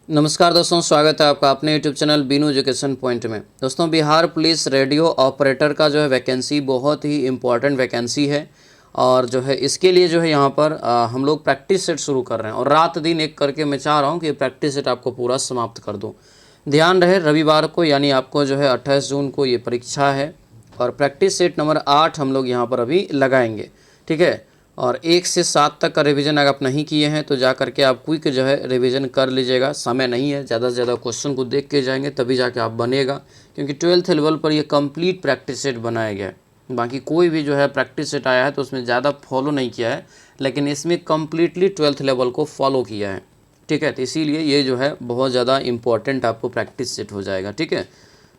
नमस्कार दोस्तों, स्वागत है आपका अपने YouTube channel Binu education point में। दोस्तों, बिहार पुलिस रेडियो ऑपरेटर का जो है वैकेंसी बहुत ही इम्पॉर्टेंट वैकेंसी है और जो है इसके लिए जो है यहाँ पर हम लोग प्रैक्टिस सेट शुरू कर रहे हैं और रात दिन एक करके मैं चाह रहा हूँ कि प्रैक्टिस सेट आपको पूरा समाप्त कर दूँ। ध्यान रहे, रविवार को यानी आपको जो है 28 जून को ये परीक्षा है और प्रैक्टिस सेट नंबर 8 हम लोग यहाँ पर अभी लगाएंगे। ठीक है, और 1 से 7 तक का रिवीजन अगर आप नहीं किए हैं तो जा करके आप क्विक जो है रिवीजन कर लीजिएगा। समय नहीं है, ज़्यादा से ज़्यादा क्वेश्चन को देख के जाएंगे तभी जाके आप बनेगा, क्योंकि 12th लेवल पर ये कंप्लीट प्रैक्टिस सेट बनाया गया है। बाकी कोई भी जो है प्रैक्टिस सेट आया है तो उसमें ज़्यादा फॉलो नहीं किया है, लेकिन इसमें कम्प्लीटली 12th लेवल को फॉलो किया है। ठीक है, तो इसीलिए ये जो है बहुत ज़्यादा इंपॉर्टेंट आपको प्रैक्टिस सेट हो जाएगा। ठीक है,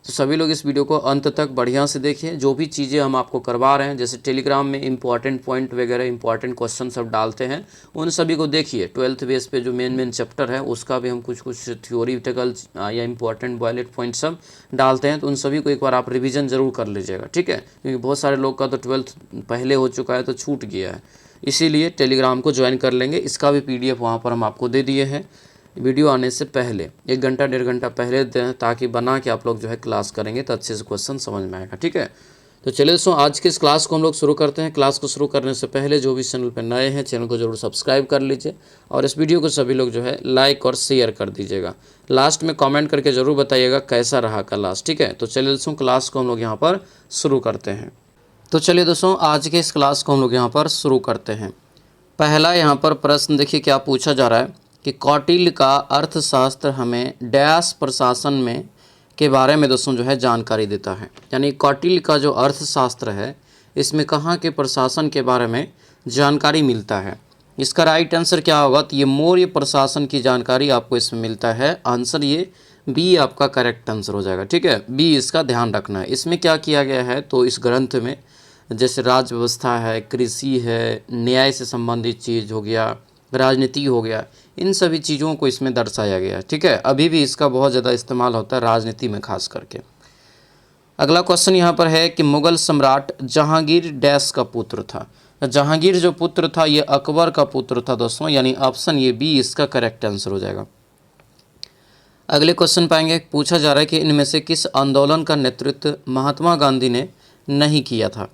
तो सभी लोग इस वीडियो को अंत तक बढ़िया से देखिए। जो भी चीज़ें हम आपको करवा रहे हैं, जैसे टेलीग्राम में इंपॉर्टेंट पॉइंट वगैरह इंपॉर्टेंट क्वेश्चन सब डालते हैं, उन सभी को देखिए। 12th बेस पे जो मेन चैप्टर है उसका भी हम कुछ थ्योरीटिकल या इंपॉर्टेंट बॉयलेट पॉइंट सब डालते हैं, तो उन सभी को एक बार आप रिविज़न ज़रूर कर लीजिएगा। ठीक है, क्योंकि बहुत सारे लोग का तो 12th पहले हो चुका है तो छूट गया है, इसीलिए टेलीग्राम को ज्वाइन कर लेंगे। इसका भी PDF वहाँ पर हम आपको दे दिए हैं वीडियो आने से पहले, 1 घंटा 1.5 घंटा पहले दें, ताकि बना के आप लोग जो है क्लास करेंगे तो अच्छे से क्वेश्चन समझ में आएगा। ठीक है, तो चलिए दोस्तों, आज के इस क्लास को हम लोग शुरू करते हैं। क्लास को शुरू करने से पहले जो भी चैनल पर नए हैं, चैनल को जरूर सब्सक्राइब कर लीजिए और इस वीडियो को सभी लोग जो है लाइक और शेयर कर दीजिएगा। लास्ट में कॉमेंट करके ज़रूर बताइएगा कैसा रहा क्लास। ठीक है, तो चलिए दोस्तों, क्लास को हम लोग यहाँ पर शुरू करते हैं। तो चलिए दोस्तों, आज के इस क्लास को हम लोग यहाँ पर शुरू करते हैं। पहला यहाँ पर प्रश्न देखिए क्या पूछा जा रहा है कि कौटिल्य का अर्थशास्त्र हमें डैश प्रशासन में के बारे में दोस्तों जो है जानकारी देता है। यानी कौटिल्य का जो अर्थशास्त्र है इसमें कहाँ के प्रशासन के बारे में जानकारी मिलता है। इसका राइट आंसर क्या होगा, तो ये मौर्य प्रशासन की जानकारी आपको इसमें मिलता है। आंसर ये बी आपका करेक्ट आंसर हो जाएगा। ठीक है, बी इसका ध्यान रखना है। इसमें क्या किया गया है, तो इस ग्रंथ में जैसे राज्य व्यवस्था है, कृषि है, न्याय से संबंधित चीज़ हो गया, राजनीति हो गया, इन सभी चीज़ों को इसमें दर्शाया गया है। ठीक है, अभी भी इसका बहुत ज़्यादा इस्तेमाल होता है राजनीति में खास करके। अगला क्वेश्चन यहाँ पर है कि मुगल सम्राट जहांगीर डैश का पुत्र था। जहांगीर जो पुत्र था ये अकबर का पुत्र था दोस्तों, यानी ऑप्शन ये बी इसका करेक्ट आंसर हो जाएगा। अगले क्वेश्चन पाएंगे, पूछा जा रहा है कि इनमें से किस आंदोलन का नेतृत्व महात्मा गांधी ने नहीं किया था।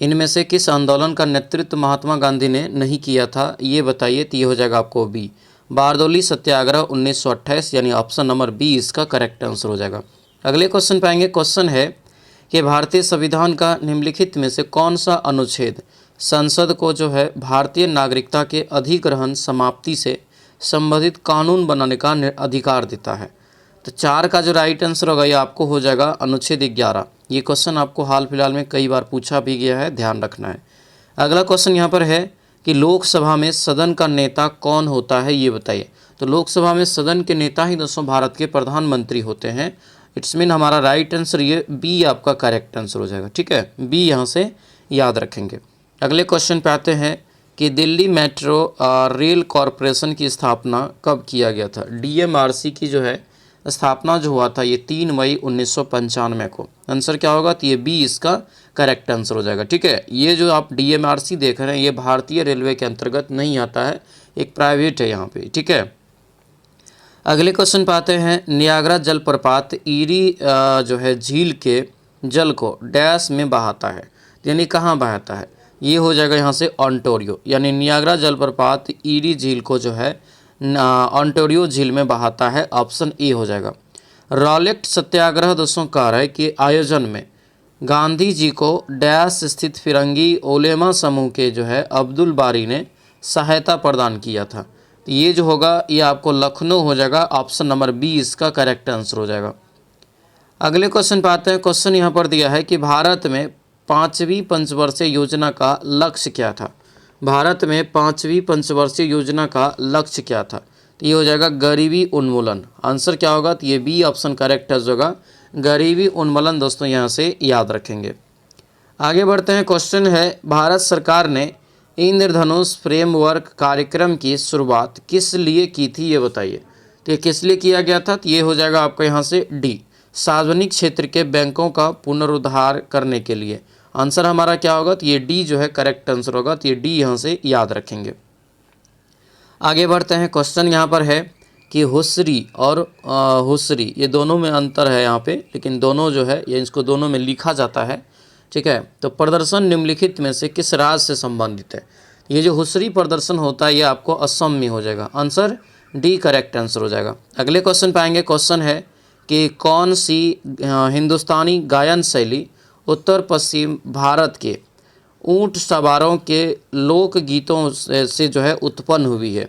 इनमें से किस आंदोलन का नेतृत्व महात्मा गांधी ने नहीं किया था, ये बताइए। तो ये हो जाएगा आपको बी, बारदौली सत्याग्रह 1928, यानी ऑप्शन नंबर बी इसका करेक्ट आंसर हो जाएगा। अगले क्वेश्चन पाएंगे, क्वेश्चन है कि भारतीय संविधान का निम्नलिखित में से कौन सा अनुच्छेद संसद को जो है भारतीय नागरिकता के अधिग्रहण समाप्ति से संबंधित कानून बनाने का अधिकार देता है। तो 4 का जो राइट आंसर होगा ये आपको हो जाएगा अनुच्छेद 11। ये क्वेश्चन आपको हाल फिलहाल में कई बार पूछा भी गया है, ध्यान रखना है। अगला क्वेश्चन यहाँ पर है कि लोकसभा में सदन का नेता कौन होता है, ये बताइए। तो लोकसभा में सदन के नेता ही दोस्तों भारत के प्रधानमंत्री होते हैं। इट्स मीन हमारा राइट आंसर ये बी आपका करेक्ट आंसर हो जाएगा। ठीक है, बी यहाँ से याद रखेंगे। अगले क्वेश्चन पे आते हैं कि दिल्ली मेट्रो रेल कॉरपोरेशन की स्थापना कब किया गया था। DMRC की जो है स्थापना जो हुआ था ये 3 मई 1995 को। आंसर क्या होगा, तो ये बी इसका करेक्ट आंसर हो जाएगा। ठीक है, ये जो आप DMRC देख रहे हैं ये भारतीय रेलवे के अंतर्गत नहीं आता है, एक प्राइवेट है यहाँ पे। ठीक है, अगले क्वेश्चन पे आते हैं, नियाग्रा जलप्रपात ईरी जो है झील के जल को डैश में बहाता है, यानी कहाँ बहाता है। ये हो जाएगा यहाँ से ओंटारियो, यानी नियाग्रा जलप्रपात ईरी झील को जो है ओंटारियो झील में बहाता है। ऑप्शन ए हो जाएगा। रॉलेट सत्याग्रह दोस्तों कार्य के आयोजन में गांधी जी को डैश स्थित फिरंगी ओलेमा समूह के जो है अब्दुल बारी ने सहायता प्रदान किया था। तो ये जो होगा ये आपको लखनऊ हो जाएगा। ऑप्शन नंबर बी इसका करेक्ट आंसर हो जाएगा। अगले क्वेश्चन पे आते हैं। क्वेश्चन यहाँ पर दिया है कि भारत में 5वीं पंचवर्षीय योजना का लक्ष्य क्या था। भारत में 5वीं पंचवर्षीय योजना का लक्ष्य क्या था, तो ये हो जाएगा गरीबी उन्मूलन। आंसर क्या होगा, तो ये बी ऑप्शन करेक्ट होगा, गरीबी उन्मूलन। दोस्तों यहाँ से याद रखेंगे। आगे बढ़ते हैं। क्वेश्चन है, भारत सरकार ने इंद्रधनुष फ्रेमवर्क कार्यक्रम की शुरुआत किस लिए की थी, ये बताइए। तो ये किस लिए किया गया था, तो ये हो जाएगा आपका यहाँ से डी, सार्वजनिक क्षेत्र के बैंकों का पुनरुद्धार करने के लिए। आंसर हमारा क्या होगा, तो ये डी जो है करेक्ट आंसर होगा। तो ये डी यहाँ से याद रखेंगे। आगे बढ़ते हैं। क्वेश्चन यहाँ पर है कि हुस्री और हुस्री ये दोनों में अंतर है यहाँ पे, लेकिन दोनों जो है ये इसको दोनों में लिखा जाता है, ठीक है। तो प्रदर्शन निम्नलिखित में से किस राज्य से संबंधित है? ये जो हुस्री प्रदर्शन होता है ये आपको असम में हो जाएगा। आंसर डी करेक्ट आंसर हो जाएगा। अगले क्वेश्चन पाएंगे। क्वेश्चन है कि कौन सी हिंदुस्तानी गायन शैली उत्तर पश्चिम भारत के ऊंट सवारों के लोक गीतों से जो है उत्पन्न हुई है?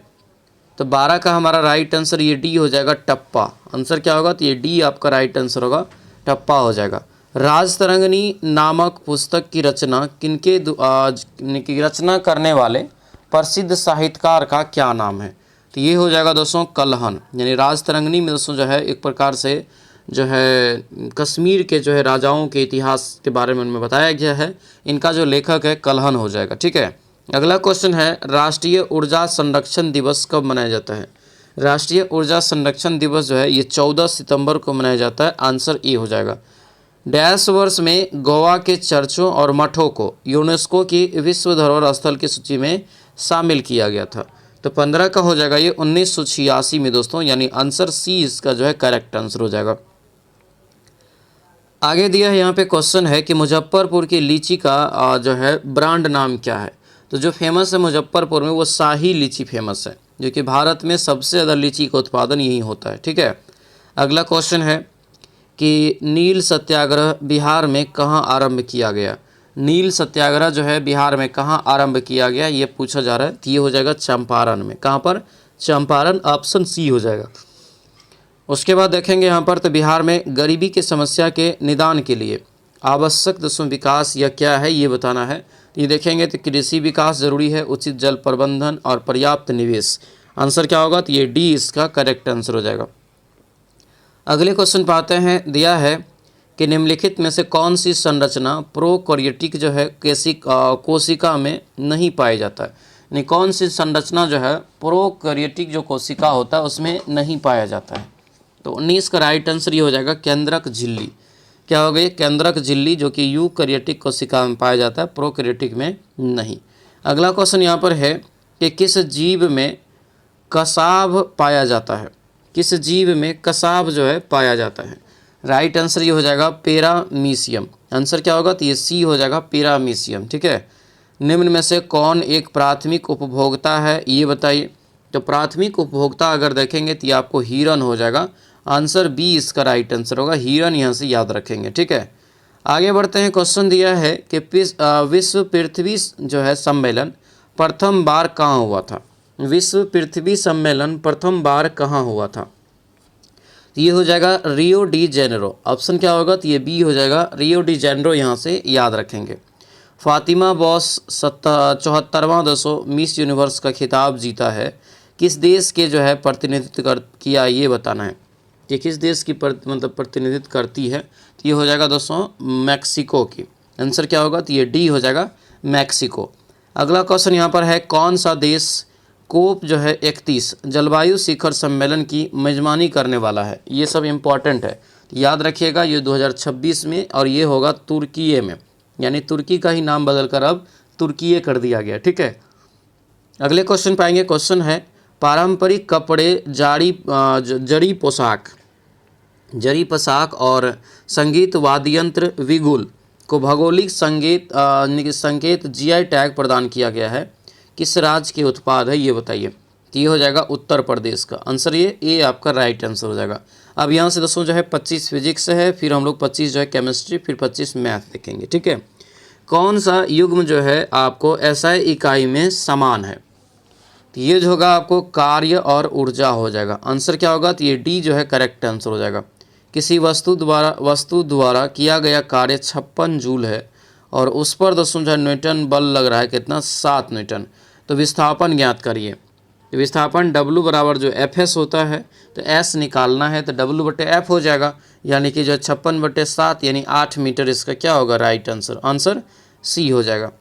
तो 12 का हमारा राइट आंसर ये डी हो जाएगा, टप्पा। आंसर क्या होगा? तो ये डी आपका राइट आंसर होगा, टप्पा हो जाएगा। राजतरंगिणी नामक पुस्तक की रचना की रचना करने वाले प्रसिद्ध साहित्यकार का क्या नाम है? तो ये हो जाएगा दोस्तों कल्हन। यानी राजतरंगिणी में दोस्तों जो है एक प्रकार से जो है कश्मीर के जो है राजाओं के इतिहास के बारे में उनमें बताया गया है। इनका जो लेखक है कल्हन हो जाएगा, ठीक है। अगला क्वेश्चन है राष्ट्रीय ऊर्जा संरक्षण दिवस कब मनाया जाता है? राष्ट्रीय ऊर्जा संरक्षण दिवस जो है ये 14 सितंबर को मनाया जाता है। आंसर ए हो जाएगा। डैश वर्ष में गोवा के चर्चों और मठों को यूनेस्को की विश्व धरोहर स्थल की सूची में शामिल किया गया था? तो 15 का हो जाएगा ये 1986 में दोस्तों, यानी आंसर सी इसका जो है करेक्ट आंसर हो जाएगा। आगे दिया है यहाँ पे क्वेश्चन है कि मुजफ्फरपुर की लीची का जो है ब्रांड नाम क्या है? तो जो फेमस है मुजफ्फरपुर में वो शाही लीची फेमस है, जो कि भारत में सबसे ज़्यादा लीची का उत्पादन यहीं होता है, ठीक है। अगला क्वेश्चन है कि नील सत्याग्रह बिहार में कहाँ आरंभ किया गया? नील सत्याग्रह जो है बिहार में कहाँ आरंभ किया गया ये पूछा जा रहा है। तो ये हो जाएगा चंपारण में। कहाँ पर? चंपारण, ऑप्शन सी हो जाएगा। उसके बाद देखेंगे यहाँ पर, तो बिहार में गरीबी की समस्या के निदान के लिए आवश्यक दोस्तों विकास या क्या है ये बताना है। ये देखेंगे तो कृषि विकास जरूरी है, उचित जल प्रबंधन और पर्याप्त निवेश। आंसर क्या होगा? तो ये डी इसका करेक्ट आंसर हो जाएगा। अगले क्वेश्चन पाते हैं। दिया है कि निम्नलिखित में से कौन सी संरचना प्रोकैरियोटिक जो है कोशिका में नहीं पाया जाता है? यानी कौन सी संरचना जो है प्रोकैरियोटिक जो कोशिका होता है उसमें नहीं पाया जाता है? तो 19 का राइट आंसर ये हो जाएगा केंद्रक झिल्ली। क्या हो गई? केंद्रक झिल्ली, जो कि यूकैरियोटिक कोशिका में पाया जाता है, प्रोकैरियोटिक में नहीं। अगला क्वेश्चन यहाँ पर है कि किस जीव में कसाव पाया जाता है? किस जीव में कसाव जो है पाया जाता है? राइट आंसर ये हो जाएगा पैरामीशियम। आंसर क्या होगा? तो ये सी हो जाएगा, पैरामीशियम, ठीक है। निम्न में से कौन एक प्राथमिक उपभोक्ता है ये बताइए। तो प्राथमिक उपभोक्ता अगर देखेंगे तो ये आपको हिरन हो जाएगा। आंसर बी इसका राइट आंसर होगा, हिरन यहाँ से याद रखेंगे, ठीक है। आगे बढ़ते हैं। क्वेश्चन दिया है कि विश्व पृथ्वी जो है सम्मेलन प्रथम बार कहाँ हुआ था? विश्व पृथ्वी सम्मेलन प्रथम बार कहाँ हुआ था? तो ये हो जाएगा रियो डी जेनेरो। ऑप्शन क्या होगा? तो ये बी हो जाएगा, रियो डी जेनेरो यहाँ से याद रखेंगे। फातिमा बॉस 74वां मिस यूनिवर्स का खिताब जीता है, किस देश के जो है प्रतिनिधित्व किया ये बताना है कि किस देश की प्रतिनिधित्व करती है। तो ये हो जाएगा दोस्तों मैक्सिको की। आंसर क्या होगा? तो ये डी हो जाएगा, मैक्सिको। अगला क्वेश्चन यहाँ पर है कौन सा देश कोप जो है 31 जलवायु शिखर सम्मेलन की मेजबानी करने वाला है? ये सब इम्पॉर्टेंट है, याद रखिएगा। ये 2026 में और ये होगा तुर्की में, यानी तुर्की का ही नाम बदलकर अब तुर्की कर दिया गया, ठीक है। अगले क्वेश्चन पाएंगे। क्वेश्चन है पारंपरिक कपड़े, जड़ी पोशाक और संगीत वाद्य यंत्र विगुल को भौगोलिक संकेत जीआई टैग प्रदान किया गया है, किस राज्य के उत्पाद है ये बताइए। तो ये हो जाएगा उत्तर प्रदेश का। आंसर ये आपका राइट आंसर हो जाएगा। अब यहाँ से दोस्तों जो है 25 फिजिक्स है, फिर हम लोग 25 जो है केमिस्ट्री, फिर 25 मैथ देखेंगे, ठीक है। कौन सा युग्म जो है आपको एसआई इकाई में समान है? तो ये जो होगा आपको कार्य और ऊर्जा हो जाएगा। आंसर क्या होगा? तो ये डी जो है करेक्ट आंसर हो जाएगा। किसी वस्तु द्वारा किया गया कार्य 56 जूल है और उस पर दोस्तों जो है न्यूटन बल लग रहा है कितना? 7 न्यूटन। तो विस्थापन ज्ञात करिए। विस्थापन W बराबर जो Fs होता है, तो S निकालना है तो W/F हो जाएगा, यानी कि जो 56/7 यानी 8 मीटर इसका क्या होगा राइट आंसर? आंसर सी हो जाएगा।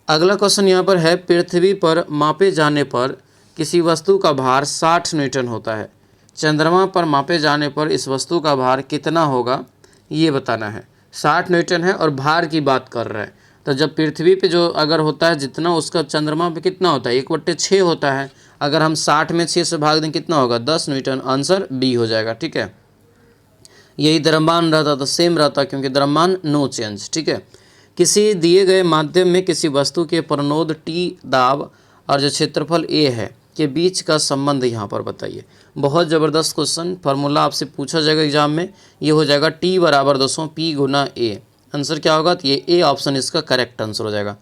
अगला क्वेश्चन यहाँ पर है पृथ्वी पर मापे जाने पर किसी वस्तु का भार 60 न्यूटन होता है, चंद्रमा पर मापे जाने पर इस वस्तु का भार कितना होगा ये बताना है। 60 न्यूटन है और भार की बात कर रहा है, तो जब पृथ्वी पे जो अगर होता है जितना उसका चंद्रमा पे कितना होता है 1/6 होता है। अगर हम 60 में 6 से भाग दें कितना होगा 10 न्यूटन, आंसर बी हो जाएगा। ठीक है, यही द्रव्यमान रहता तो सेम रहता, क्योंकि द्रव्यमान नो चेंज। ठीक है, किसी दिए गए माध्यम में किसी वस्तु के प्रणोद टी दाब और जो क्षेत्रफल ए है के बीच का संबंध यहाँ पर बताइए। बहुत ज़बरदस्त क्वेश्चन, फार्मूला आपसे पूछा जाएगा एग्जाम में, ये हो जाएगा टी बराबर दोस्तों पी गुना ए। आंसर क्या होगा, तो ये ए ऑप्शन इसका करेक्ट आंसर हो जाएगा।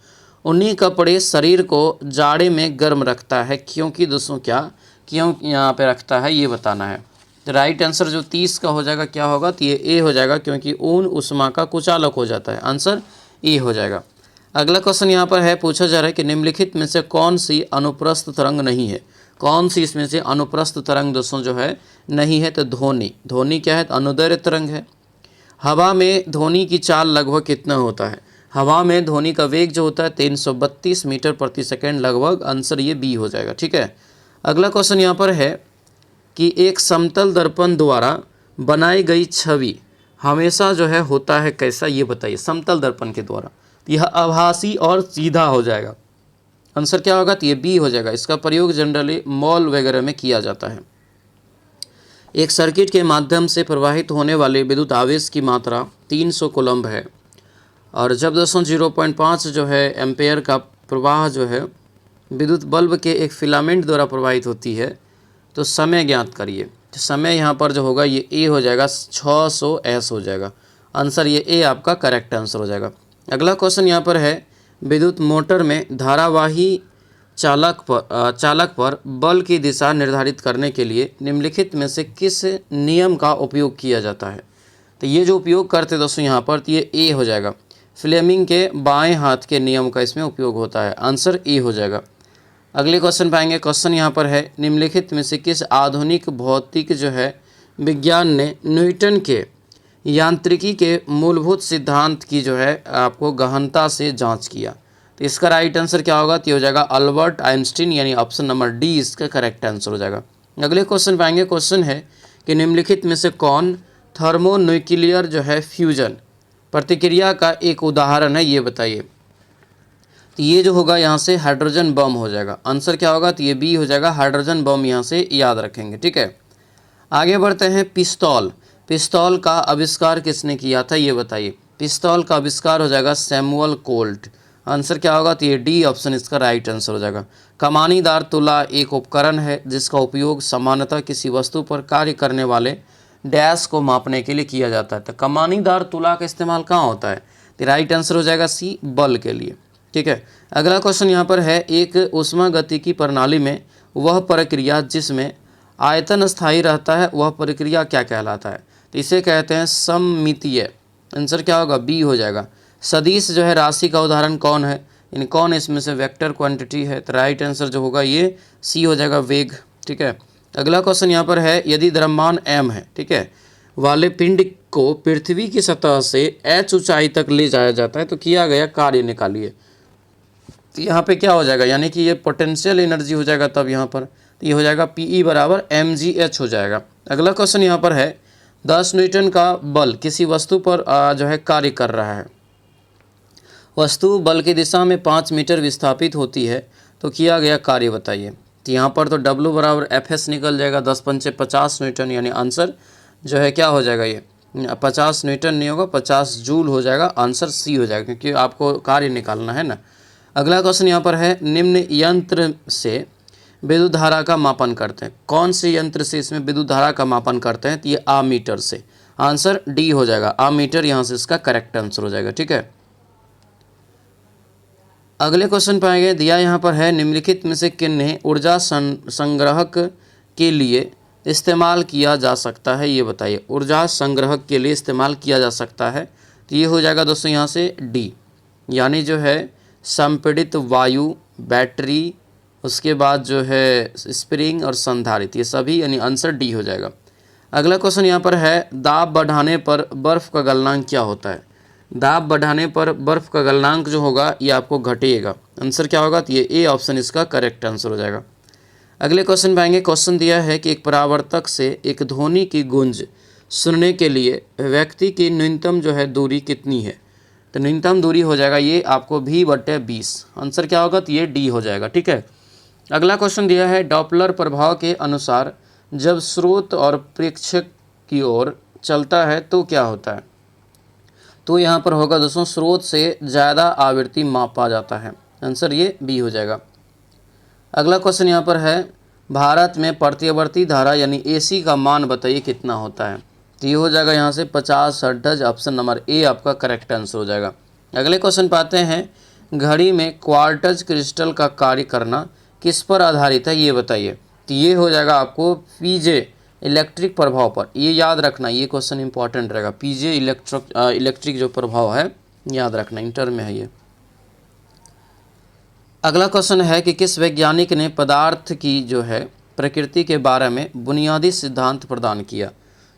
उन्हीं कपड़े शरीर को जाड़े में गर्म रखता है, क्योंकि दोस्तों क्या क्यों यहाँ पे रखता है ये बताना है। तो राइट आंसर जो 30 का हो जाएगा क्या होगा, तो ये ए हो जाएगा, क्योंकि ऊन उष्मा का कुचालक हो जाता है। आंसर ए हो जाएगा। अगला क्वेश्चन यहाँ पर है, पूछा जा रहा है कि निम्नलिखित में से कौन सी अनुप्रस्थ तरंग नहीं है। कौन सी इसमें से अनुप्रस्थ तरंग दोस्तों जो है नहीं है, तो ध्वनि। ध्वनि क्या है, तो अनुदैर्घ्य तरंग है। हवा में ध्वनि की चाल लगभग कितना होता है। हवा में ध्वनि का वेग जो होता है 332 मीटर प्रति सेकेंड लगभग। आंसर ये बी हो जाएगा। ठीक है, अगला क्वेश्चन यहाँ पर है कि एक समतल दर्पण द्वारा बनाई गई छवि हमेशा जो है होता है कैसा, ये बताइए। समतल दर्पण के द्वारा यह आभासी और सीधा हो जाएगा। आंसर क्या होगा, तो ये बी हो जाएगा। इसका प्रयोग जनरली मॉल वगैरह में किया जाता है। एक सर्किट के माध्यम से प्रवाहित होने वाले विद्युत आवेश की मात्रा 300 कूलम्ब है, और जब दोस्तों 0.5 जो है एम्पेयर का प्रवाह जो है विद्युत बल्ब के एक फिलामेंट द्वारा प्रवाहित होती है, तो समय ज्ञात करिए। तो समय यहाँ पर जो होगा ये ए हो जाएगा, 600 एस हो जाएगा। आंसर ये ए आपका करेक्ट आंसर हो जाएगा। अगला क्वेश्चन यहाँ पर है, विद्युत मोटर में धारावाही चालक पर बल की दिशा निर्धारित करने के लिए निम्नलिखित में से किस नियम का उपयोग किया जाता है। तो ये जो उपयोग करते दोस्तों यहाँ पर, तो ये ए हो जाएगा। फ्लेमिंग के बाएं हाथ के नियम का इसमें उपयोग होता है। आंसर ए हो जाएगा। अगले क्वेश्चन पाएंगे। क्वेश्चन यहाँ पर है, निम्नलिखित में से किस आधुनिक भौतिक जो है विज्ञान ने न्यूटन के यांत्रिकी के मूलभूत सिद्धांत की जो है आपको गहनता से जांच किया। तो इसका राइट आंसर क्या होगा, तो हो जाएगा अल्बर्ट आइंस्टीन, यानी ऑप्शन नंबर डी इसका करेक्ट आंसर हो जाएगा। अगले क्वेश्चन पाएंगे। क्वेश्चन है कि निम्नलिखित में से कौन थर्मोन्यूक्लियर जो है फ्यूजन प्रतिक्रिया का एक उदाहरण है, ये बताइए। तो ये जो होगा यहाँ से हाइड्रोजन बम हो जाएगा। आंसर क्या होगा, तो ये बी हो जाएगा, हाइड्रोजन बम यहाँ से याद रखेंगे। ठीक है, आगे बढ़ते हैं। पिस्तौल। पिस्तौल का आविष्कार किसने किया था, ये बताइए। पिस्तौल का आविष्कार हो जाएगा सैमुअल कोल्ट। आंसर क्या होगा, तो ये डी ऑप्शन इसका राइट आंसर हो जाएगा। कमानीदार तुला एक उपकरण है जिसका उपयोग सामान्यतः किसी वस्तु पर कार्य करने वाले डैश को मापने के लिए किया जाता है। तो कमानीदार तुला का इस्तेमाल कहाँ होता है, तो राइट आंसर हो जाएगा सी, बल के लिए। ठीक है, अगला क्वेश्चन यहाँ पर है, एक ऊष्मागतिकी प्रणाली में वह प्रक्रिया जिसमें आयतन स्थायी रहता है वह प्रक्रिया क्या कहलाता है। तो इसे कहते हैं सममितीय। आंसर क्या होगा, बी हो जाएगा। सदिश जो है राशि का उदाहरण कौन है, यानी कौन इसमें से वेक्टर क्वांटिटी है, तो राइट आंसर जो होगा ये सी हो जाएगा, वेग। ठीक है, अगला क्वेश्चन यहाँ पर है, यदि द्रव्यमान m है, ठीक है, वाले पिंड को पृथ्वी की सतह से h ऊंचाई तक ले जाया जाता है तो किया गया कार्य निकालिए। तो यहाँ पे क्या हो जाएगा, यानी कि ये पोटेंशियल एनर्जी हो जाएगा तब यहाँ पर, तो ये हो जाएगा PE बराबर mgh हो जाएगा। अगला क्वेश्चन यहाँ पर है, 10 न्यूटन का बल किसी वस्तु पर जो है कार्य कर रहा है। वस्तु बल की दिशा में 5 मीटर विस्थापित होती है तो किया गया कार्य बताइए। तो यहाँ पर तो W बराबर FS निकल जाएगा, 10 पंचे 50 न्यूटन, यानी आंसर जो है क्या हो जाएगा, ये 50 न्यूटन नहीं होगा, 50 जूल हो जाएगा। आंसर सी हो जाएगा, क्योंकि आपको कार्य निकालना है ना। अगला क्वेश्चन यहाँ पर है, निम्न यंत्र से विद्युत धारा का मापन करते हैं। कौन से यंत्र से इसमें विद्युत धारा का मापन करते हैं, तो ये आमीटर से। आंसर डी हो जाएगा, आमीटर यहाँ से इसका करेक्ट आंसर हो जाएगा। ठीक है, अगले क्वेश्चन पाएंगे, दिया यहाँ पर है, निम्नलिखित में से किन्हें ऊर्जा संग्रहक के लिए इस्तेमाल किया जा सकता है, ये बताइए। ऊर्जा संग्रहक के लिए इस्तेमाल किया जा सकता है, तो ये हो जाएगा दोस्तों यहाँ से डी, यानी जो है संपीड़ित वायु, बैटरी, उसके बाद जो है स्प्रिंग और संधारित, ये सभी, यानी आंसर डी हो जाएगा। अगला क्वेश्चन यहाँ पर है, दाब बढ़ाने पर बर्फ़ का गलनांक क्या होता है। दाब बढ़ाने पर बर्फ़ का गलनांक जो होगा ये आपको घटेगा। आंसर क्या होगा, तो ये ए ऑप्शन इसका करेक्ट आंसर हो जाएगा। अगले क्वेश्चन पाएंगे। क्वेश्चन दिया है कि एक परावर्तक से एक ध्वनि की गूंज सुनने के लिए व्यक्ति की न्यूनतम जो है दूरी कितनी है, तो न्यूनतम दूरी हो जाएगा ये आपको V/20। आंसर क्या होगा, तो ये डी हो जाएगा। ठीक है, अगला क्वेश्चन दिया है डॉपलर प्रभाव के अनुसार जब स्रोत और प्रेक्षक की ओर चलता है तो क्या होता है। तो यहाँ पर होगा दोस्तों स्रोत से ज़्यादा आवृत्ति मापा जाता है। आंसर ये बी हो जाएगा। अगला क्वेश्चन यहाँ पर है भारत में प्रत्यावर्ती धारा यानी AC का मान बताइए कितना होता है। तो ये हो जाएगा यहाँ से 50 हर्ट्ज। ऑप्शन नंबर ए आपका करेक्ट आंसर हो जाएगा। अगले क्वेश्चन पाते हैं घड़ी में क्वार्ट्ज क्रिस्टल का कार्य करना किस पर आधारित है ये बताइए। तो ये हो जाएगा आपको पीजे इलेक्ट्रिक प्रभाव पर। ये याद रखना, ये क्वेश्चन इंपॉर्टेंट रहेगा। पीजे इलेक्ट्रिक जो प्रभाव है याद रखना, इंटर में है ये। अगला क्वेश्चन है कि किस वैज्ञानिक ने पदार्थ की जो है प्रकृति के बारे में बुनियादी सिद्धांत प्रदान किया।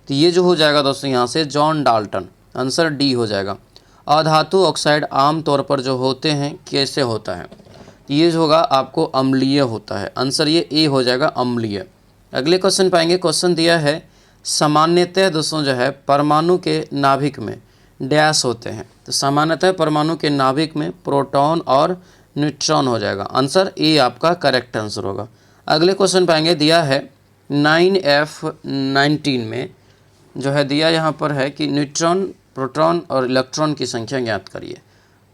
तो ये जो हो जाएगा दोस्तों यहाँ से जॉन डाल्टन। आंसर डी हो जाएगा। अधातु ऑक्साइड आमतौर पर जो होते हैं कैसे होता है। ये जो होगा आपको अम्लीय होता है। आंसर ये ए हो जाएगा अम्लीय। अगले क्वेश्चन पाएंगे। क्वेश्चन दिया है सामान्यतः दोस्तों जो है परमाणु के नाभिक में डैश होते हैं। तो सामान्यतः परमाणु के नाभिक में प्रोटॉन और न्यूट्रॉन हो जाएगा। आंसर ए आपका करेक्ट आंसर होगा। अगले क्वेश्चन पाएंगे दिया है 9F19 में जो है दिया यहाँ पर है कि न्यूट्रॉन प्रोटॉन और इलेक्ट्रॉन की संख्या ज्ञात करिए।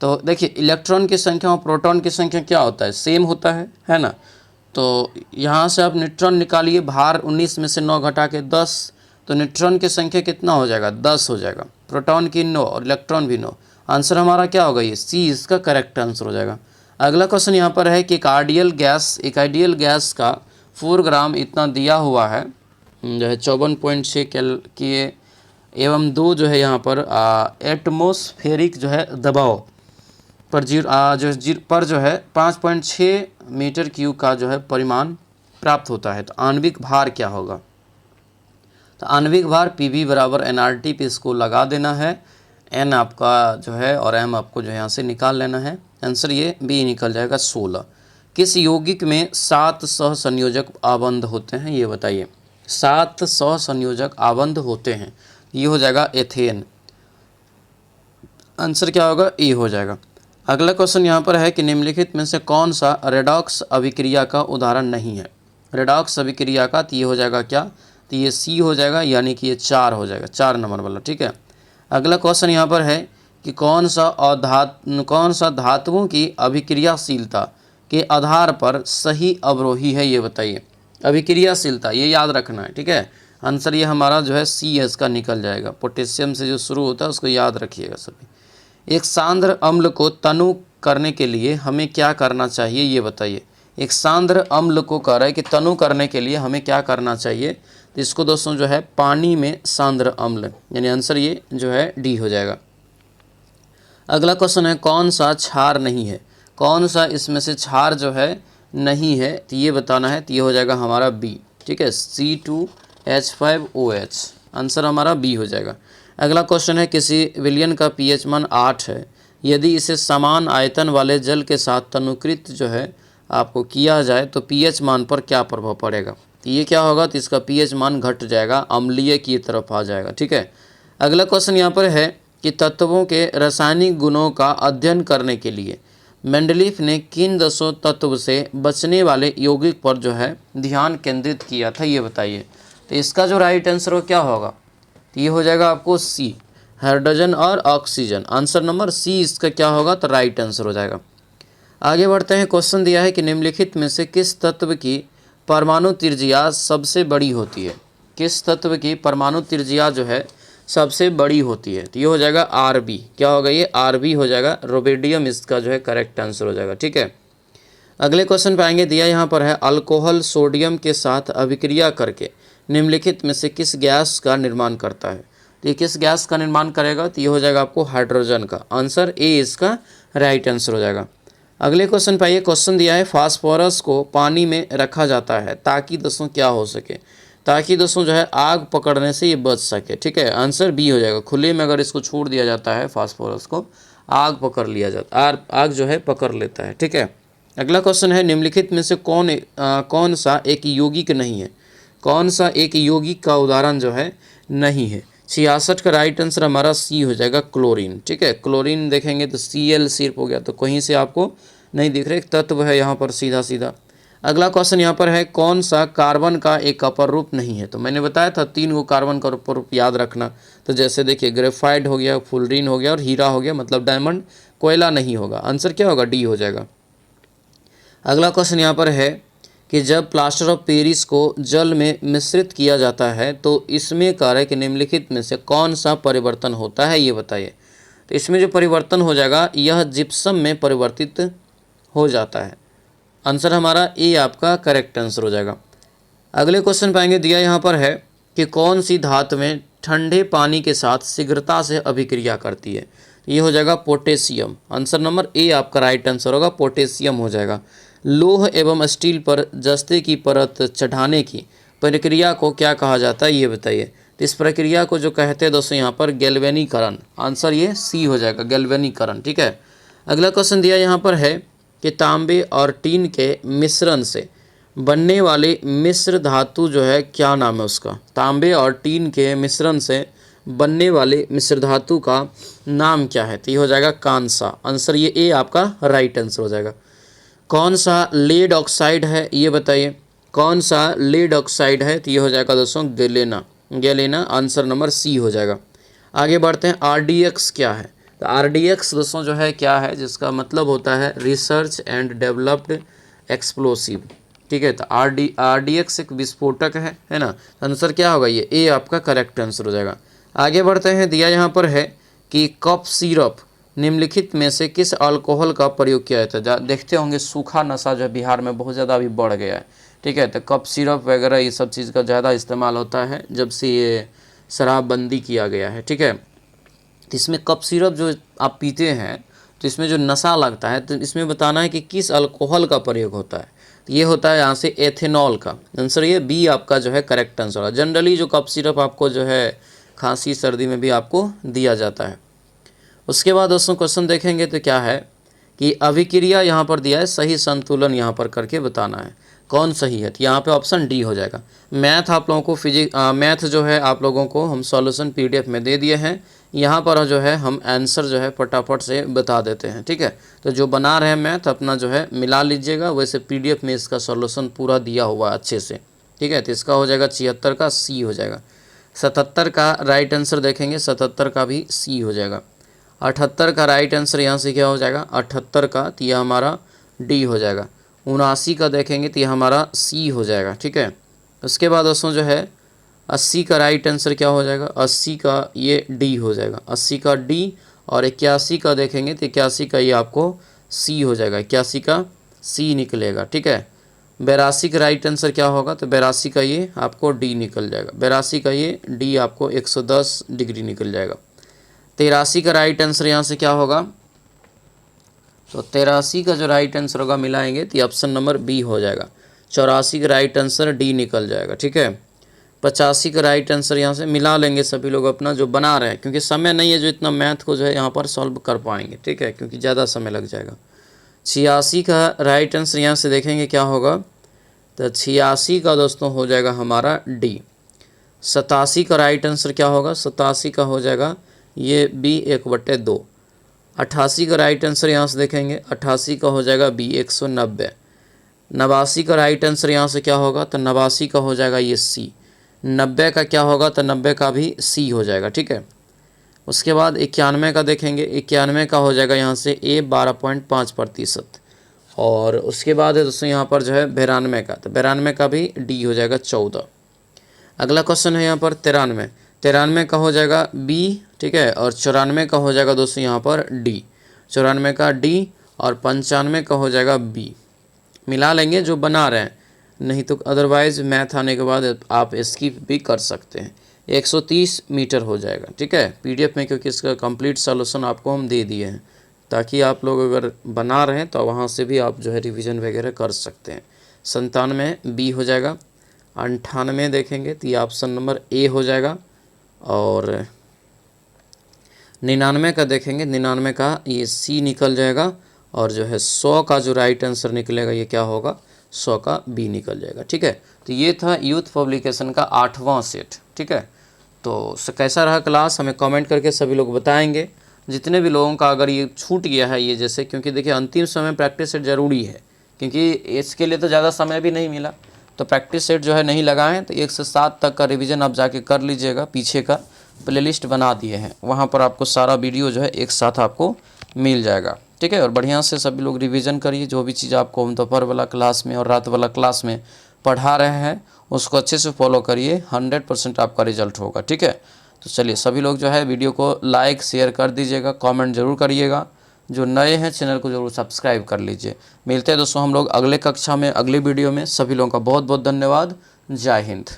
तो देखिए इलेक्ट्रॉन की संख्या और प्रोटॉन की संख्या क्या होता है, सेम होता है ना। तो यहाँ से आप न्यूट्रॉन निकालिए, भार 19 में से 9 घटा के 10, तो न्यूट्रॉन की संख्या कितना हो जाएगा 10 हो जाएगा। प्रोटॉन की 9 और इलेक्ट्रॉन भी 9। आंसर हमारा क्या होगा ये सी इसका करेक्ट आंसर हो जाएगा। अगला क्वेश्चन यहाँ पर है कि एक आइडियल गैस का 4 ग्राम इतना दिया हुआ है जो है 54.6 के एवं 2 जो है यहाँ पर एटमॉस्फेरिक जो है दबाव पर जो है 5.6 मीटर क्यूब का जो है परिमाण प्राप्त होता है। तो आणविक भार क्या होगा। तो आणविक भार PV बराबर nRT पे इसको लगा देना है। N आपका जो है और M आपको जो है यहाँ से निकाल लेना है। आंसर ये बी निकल जाएगा 16। किस यौगिक में 7 सहसंयोजक आबंध होते हैं ये बताइए। 7 सहसंयोजक आबंध होते हैं, ये हो जाएगा एथेन। आंसर क्या होगा ए हो जाएगा। अगला क्वेश्चन यहाँ पर है कि निम्नलिखित में से कौन सा रेडॉक्स अभिक्रिया का उदाहरण नहीं है। रेडॉक्स अभिक्रिया का तो ये हो जाएगा क्या, तो ये सी हो जाएगा, यानी कि ये 4 हो जाएगा, 4 नंबर वाला। ठीक है। अगला क्वेश्चन यहाँ पर है कि कौन सा धातुओं की अभिक्रियाशीलता के आधार पर सही अवरोही है ये बताइए। अभिक्रियाशीलता ये याद रखना है। ठीक है। आंसर ये हमारा जो है सी इसका निकल जाएगा। पोटेशियम से जो शुरू होता है उसको याद रखिएगा सभी। एक सांद्र अम्ल को तनु करने के लिए हमें क्या करना चाहिए ये बताइए। एक सांद्र अम्ल को कह रहा है कि तनु करने के लिए हमें क्या करना चाहिए। तो इसको दोस्तों जो है पानी में सांद्र अम्ल, यानी आंसर ये जो है डी हो जाएगा। अगला क्वेश्चन है कौन सा क्षार नहीं है। कौन सा इसमें से क्षार जो है नहीं है तो ये बताना है। तो ये हो जाएगा हमारा बी। ठीक है, C2H5OH। आंसर हमारा बी हो जाएगा। अगला क्वेश्चन है किसी विलयन का pH मान 8 है, यदि इसे समान आयतन वाले जल के साथ तनुकृत जो है आपको किया जाए तो pH मान पर क्या प्रभाव पड़ेगा। तो ये क्या होगा, तो इसका pH मान घट जाएगा, अम्लीय की तरफ आ जाएगा। ठीक है। अगला क्वेश्चन यहाँ पर है कि तत्वों के रासायनिक गुणों का अध्ययन करने के लिए मेंडलीफ ने किन 10 तत्व से बचने वाले यौगिक पर जो है ध्यान केंद्रित किया था ये बताइए। तो इसका जो राइट आंसर हो क्या होगा, तो ये हो जाएगा आपको सी, हाइड्रोजन और ऑक्सीजन। आंसर नंबर सी इसका क्या होगा, तो राइट आंसर हो जाएगा। आगे बढ़ते हैं। क्वेश्चन दिया है कि निम्नलिखित में से किस तत्व की परमाणु त्रिज्या सबसे बड़ी होती है। किस तत्व की परमाणु त्रिज्या जो है सबसे बड़ी होती है। तो ये हो जाएगा RB। क्या होगा ये RB हो जाएगा। रोबेडियम इसका जो है करेक्ट आंसर हो जाएगा। ठीक है। अगले क्वेश्चन पाएंगे दिया यहाँ पर है अल्कोहल सोडियम के साथ अभिक्रिया करके निम्नलिखित में से किस गैस का निर्माण करता है। तो ये किस गैस का निर्माण करेगा, तो ये हो जाएगा आपको हाइड्रोजन का। आंसर ए इसका राइट आंसर हो जाएगा। अगले क्वेश्चन पाइए। क्वेश्चन दिया है फास्फोरस को पानी में रखा जाता है ताकि दोस्तों क्या हो सके, ताकि दोस्तों जो है आग पकड़ने से ये बच सके। ठीक है। आंसर बी हो जाएगा। खुले में अगर इसको छोड़ दिया जाता है फास्फोरस को, आग पकड़ लिया जाता, आग जो है पकड़ लेता है। ठीक है। अगला क्वेश्चन है निम्नलिखित में से कौन सा एक यौगिक नहीं है। कौन सा एक यौगिक का उदाहरण जो है नहीं है। 66 का राइट आंसर हमारा सी हो जाएगा, क्लोरीन। ठीक है। क्लोरीन देखेंगे तो Cl सिर्फ हो गया, तो कहीं से आपको नहीं दिख रहा, एक तत्व है यहाँ पर सीधा सीधा। अगला क्वेश्चन यहाँ पर है, कौन सा कार्बन का एक अपर रूप नहीं है? तो मैंने बताया था 3 गो कार्बन का अपर रूप याद रखना। तो जैसे देखिए ग्रेफाइट हो गया, फुलरीन हो गया और हीरा हो गया, मतलब डायमंड, कोयला नहीं होगा। आंसर क्या होगा? डी हो जाएगा। अगला क्वेश्चन यहाँ पर है कि जब प्लास्टर ऑफ पेरिस को जल में मिश्रित किया जाता है तो इसमें कारक निम्नलिखित में से कौन सा परिवर्तन होता है, ये बताइए। तो इसमें जो परिवर्तन हो जाएगा यह जिप्सम में परिवर्तित हो जाता है। आंसर हमारा ए आपका करेक्ट आंसर हो जाएगा। अगले क्वेश्चन पाएंगे, दिया यहाँ पर है कि कौन सी धातु में ठंडे पानी के साथ शीघ्रता से अभिक्रिया करती है? ये हो जाएगा पोटेशियम। आंसर नंबर ए आपका राइट आंसर होगा, पोटेशियम हो जाएगा। लोह एवं स्टील पर जस्ते की परत चढ़ाने की प्रक्रिया को क्या कहा जाता है, ये बताइए। तो इस प्रक्रिया को जो कहते हैं दोस्तों यहाँ पर गैल्वेनीकरण। आंसर ये सी हो जाएगा, गैल्वेनीकरण। ठीक है। अगला क्वेश्चन दिया यहाँ पर है कि तांबे और टीन के मिश्रण से बनने वाले मिश्र धातु जो है क्या नाम है उसका? तांबे और टीन के मिश्रण से बनने वाले मिश्र धातु का नाम क्या है? तो ये हो जाएगा कांसा। आंसर ये ए आपका राइट आंसर हो जाएगा। कौन सा लेड ऑक्साइड है, ये बताइए। कौन सा लेड ऑक्साइड है? तो ये हो जाएगा दोस्तों galena. Galena answer number C हो जाएगा। आगे बढ़ते हैं, आरडीएक्स क्या है? तो आरडीएक्स दोस्तों जो है क्या है, जिसका मतलब होता है रिसर्च एंड डेवलप्ड एक्सप्लोसिव। ठीक है। तो आरडीएक्स एक विस्फोटक है ना। आंसर क्या होगा? ये ए आपका करेक्ट आंसर हो जाएगा। आगे बढ़ते हैं, दिया यहाँ पर है कि कफ सिरप निम्नलिखित में से किस अल्कोहल का प्रयोग किया जाता है? देखते होंगे सूखा नशा जो है बिहार में बहुत ज़्यादा अभी बढ़ गया है। ठीक है। तो कफ सिरप वगैरह ये सब चीज़ का ज़्यादा इस्तेमाल होता है जब से ये शराबबंदी किया गया है। ठीक है। तो इसमें कफ सिरप जो आप पीते हैं तो इसमें जो नशा लगता है, तो इसमें बताना है कि किस अल्कोहल का प्रयोग होता है। तो ये होता है यहाँ से एथेनॉल का। आंसर ये बी आपका जो है करेक्ट आंसर है। जनरली जो कफ सिरप आपको जो है खांसी सर्दी में भी आपको दिया जाता है। उसके बाद दोस्तों क्वेश्चन देखेंगे तो क्या है कि अभिक्रिया यहाँ पर दिया है, सही संतुलन यहाँ पर करके बताना है कौन सही है। तो यहाँ पे ऑप्शन डी हो जाएगा। मैथ आप लोगों को मैथ जो है आप लोगों को हम सॉल्यूशन पीडीएफ में दे दिए हैं। यहाँ पर जो है हम आंसर जो है फटाफट से बता देते हैं। ठीक है। तो जो बना रहे हैं मैथ अपना जो है मिला लीजिएगा। वैसे पीडीएफ में इसका सॉल्यूशन पूरा दिया हुआ है अच्छे से। ठीक है। तो इसका हो जाएगा 76 का सी हो जाएगा। 77 का राइट आंसर देखेंगे, 77 का भी सी हो जाएगा। 78 का राइट आंसर यहाँ से क्या हो जाएगा? 78 का, तो यह हमारा डी हो जाएगा। 79 का देखेंगे तो यह हमारा सी हो जाएगा। ठीक है। उसके बाद दोस्तों जो है 80 का राइट आंसर क्या हो जाएगा? 80 का ये डी हो जाएगा, 80 का डी। और 81 का देखेंगे तो 81 का ये आपको सी हो जाएगा, 81 का सी निकलेगा। ठीक है। 82 का राइट आंसर क्या होगा? तो 82 का ये आपको डी निकल जाएगा, 82 का ये डी आपको 110 डिग्री निकल जाएगा। 83 का राइट आंसर यहाँ से क्या होगा? तो 83 का जो राइट आंसर होगा मिलाएंगे तो ऑप्शन नंबर बी हो जाएगा। 84 का राइट आंसर डी निकल जाएगा। ठीक है। 85 का राइट आंसर यहाँ से मिला लेंगे सभी लोग अपना जो बना रहे हैं, क्योंकि समय नहीं है जो इतना मैथ को जो है यहाँ पर सॉल्व कर पाएंगे। ठीक है, क्योंकि ज़्यादा समय लग जाएगा। 86 का राइट आंसर यहाँ से देखेंगे क्या होगा? तो 86 का दोस्तों हो जाएगा हमारा डी। 87 का राइट आंसर क्या होगा? 87 का हो जाएगा ये बी 1/2। 88 का राइट आंसर यहाँ से देखेंगे, 88 का हो जाएगा बी 190। 89 का राइट आंसर यहाँ से क्या होगा? तो 89 का हो जाएगा ये सी। 90 का क्या होगा? तो 90 का भी सी हो जाएगा। ठीक है। उसके बाद 91 का देखेंगे, 91 का हो जाएगा यहाँ से ए 12.5%। और उसके बाद है दोस्तों यहाँ पर जो है 92 का, तो 92 का भी डी हो जाएगा 14। अगला क्वेश्चन है यहाँ पर 93। 93 का हो जाएगा बी। ठीक है। और 94 का हो जाएगा दोस्तों यहाँ पर डी। 94 का डी और 95 का हो जाएगा बी। मिला लेंगे जो बना रहे हैं, नहीं तो अदरवाइज़ मैथ आने के बाद आप स्किप भी कर सकते हैं। 130 मीटर हो जाएगा। ठीक है। पीडीएफ में क्योंकि इसका कंप्लीट सॉल्यूशन आपको हम दे दिए हैं, ताकि आप लोग अगर बना रहे हैं तो वहाँ से भी आप जो है रिवीजन वगैरह कर सकते हैं। 97 बी हो जाएगा। 98 देखेंगे तो ये ऑप्शन नंबर ए हो जाएगा। और 99 का देखेंगे, 99 का ये सी निकल जाएगा। और जो है 100 का जो राइट आंसर निकलेगा ये क्या होगा? 100 का बी निकल जाएगा। ठीक है। तो ये था यूथ पब्लिकेशन का 8वां सेट। ठीक है। तो कैसा रहा क्लास हमें कमेंट करके सभी लोग बताएंगे। जितने भी लोगों का अगर ये छूट गया है ये जैसे, क्योंकि देखिए अंतिम समय प्रैक्टिस सेट ज़रूरी है, क्योंकि इसके लिए तो ज़्यादा समय भी नहीं मिला। तो प्रैक्टिस सेट जो है नहीं लगाएं तो 1 से 7 तक का रिवीजन आप जाके कर लीजिएगा। पीछे का प्लेलिस्ट बना दिए हैं, वहाँ पर आपको सारा वीडियो जो है एक साथ आपको मिल जाएगा। ठीक है, और बढ़िया से सभी लोग रिवीजन करिए। जो भी चीज़ आपको हम दोपहर वाला क्लास में और रात वाला क्लास में पढ़ा रहे हैं उसको अच्छे से फॉलो करिए, 100% आपका रिजल्ट होगा। ठीक है, तो चलिए सभी लोग जो है वीडियो को लाइक शेयर कर दीजिएगा, कमेंट जरूर करिएगा। जो नए हैं चैनल को जरूर सब्सक्राइब कर लीजिए। मिलते हैं दोस्तों हम लोग अगले कक्षा में, अगले वीडियो में। सभी लोगों का बहुत बहुत धन्यवाद। जय हिंद।